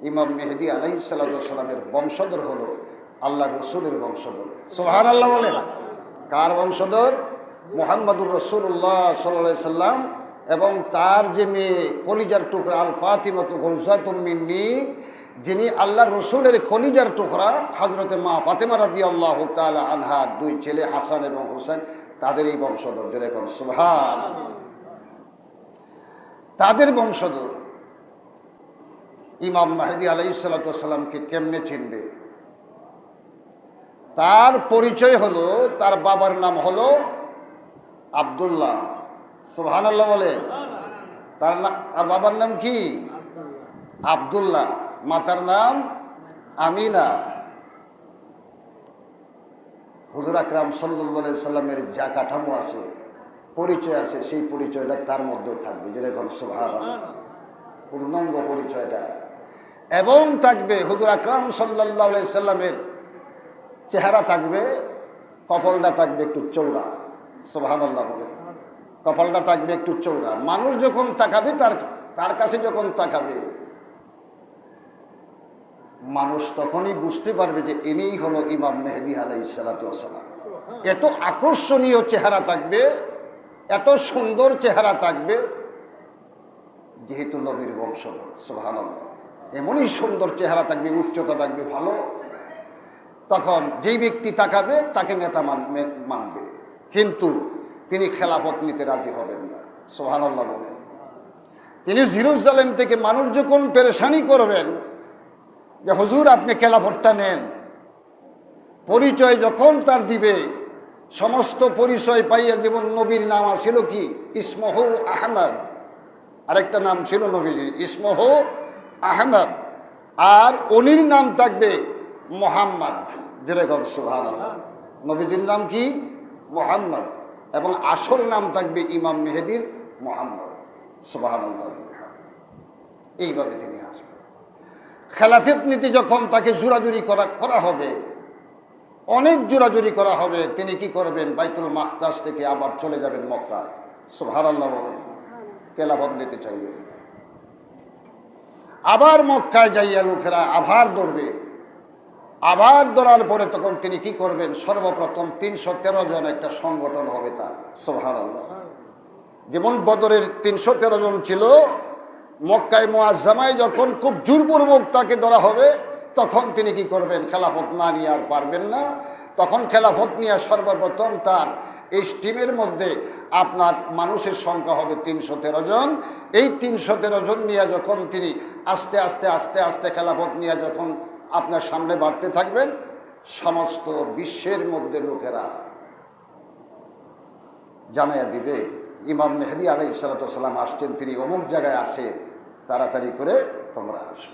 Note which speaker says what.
Speaker 1: ইমাম মেহেদী আলাইহিস সালামের বংশধর হলো আল্লাহ রসুলের বংশধর। সুবহানাল্লাহ বলেন। কার বংশধর? মুহাম্মদুর রাসূলুল্লাহ সাল্লাল্লাহু আলাইহি সাল্লাম এবং তার যে মেয়ে কলিজার টুকরা আল ফাতিমাতু গৌসাতুম মিন্নি, যিনি আল্লাহ রসুলের কলিজার টুকরা হযরতে মা ফাতেমা রাদিয়াল্লাহু তাআলা আনহার দুই ছেলে হাসান এবং হুসাইন, তাদের এই বংশধর। যেরকম সুবহানাল্লাহ, তাদের বংশধর। ইমাম মেহেদী আলাইহিস সালামকে কেমনে চিনবে? তার পরিচয় হলো, তার বাবার নাম হলো আব্দুল্লাহ। সুবহানাল্লাহ বলে। তার বাবার নাম কি? আব্দুল্লাহ। মাতার নাম আমিনা। হুজুর আকরাম সাল্লাল্লাহু আলাইহি সাল্লামের যা কাঠামো আছে, পরিচয় আছে, সেই পরিচয়টা তার মধ্যে থাকবে। যেরকম সুবহানাল্লাহ, পূর্ণাঙ্গ পরিচয়টা। এবং থাকবে হুজুর আকরাম সাল্লাল্লাহু আলাইহি সাল্লামের চেহারা থাকবে, কপালটা থাকবে একটু চৌড়া। সুবহানাল্লাহ বলে। কপালটা থাকবে একটু চৌড়া। মানুষ যখন তাকাবে, তার কাছে যখন তাকাবে, মানুষ তখনই বুঝতে পারবে যে ইনিই হলো ইমাম মেহেদী আলাইহিস সালাতু ওয়াস সালাম। এত আকর্ষণীয় চেহারা থাকবে, এত সুন্দর চেহারা থাকবে, যেহেতু নবীর বংশধর। সুবহানাল্লাহ, এমনই সুন্দর চেহারা থাকবে, উচ্চতা থাকবে ভালো। তখন যেই ব্যক্তি তাকাবে তাকে নেতা মানবে, কিন্তু তিনি খেলাফত নিতে রাজি হবেন না। সুবহানাল্লাহ বলেন। তিনি জেরুজালেম থেকে মানুষ যখন পেরেশানি করবেন যে হুজুর আপনি খেলাফতটা নেন, পরিচয় যখন তার দিবে, সমস্ত পরিচয় পাইয়া, যেমন নবীর নাম ছিল কি? ইসমহু আহমদ। আরেকটা নাম ছিল নবীজির, ইসমহু আহমদ। আর উনির নাম থাকবে মুহাম্মদ। যেরকম সুবহানাল্লাহ, নবীজির নাম কি? মুহাম্মদ। এবং আসল নাম থাকবে ইমাম মেহেদীর মুহাম্মদ। সুবহানাল্লাহ। এইভাবে তিনি আসবেন। খেলাফত নীতি যখন তাকে জোরাজুরি করা হবে, অনেক জোরাজুরি করা হবে, তিনি কি করবেন? বাইতুল মাকদাস থেকে আবার চলে যাবেন মক্কায়। সুবহানাল্লাহ বলেন। খেলাফত নিতে চাইবেন, আবার মক্কায় যাইয়া লোকেরা আবার ধরবে। আবার ধরার পরে তখন তিনি কি করবেন? সর্বপ্রথম 313 জন একটা সংগঠন হবে তার। সুবহানাল্লাহ। যেমন বদরের 313 জন ছিল, মক্কায় মুআজ্জামায় যখন খুব জোরপূর্বক তাকে ধরা হবে, তখন তিনি কি করবেন? খেলাফত না নিয়ে আর পারবেন না। তখন খেলাফত নিয়ে সর্বপ্রথম তার এই টিমের মধ্যে আপনার মানুষের সংখ্যা হবে 313 জন। এই 313 জন নিয়ে যখন তিনি আস্তে আস্তে আস্তে আস্তে খেলাফত নিয়ে যখন আপনার সামনে বাড়তে থাকবেন, সমস্ত বিশ্বের মধ্যে লোকেরা জানাইয়া দিবে ইমাম মেহেদী আলাইহিস সালাতু ওয়াস সালাম আসছেন, তিনি অমুক জায়গায় আসে, তাড়াতাড়ি করে তোমরা আসো।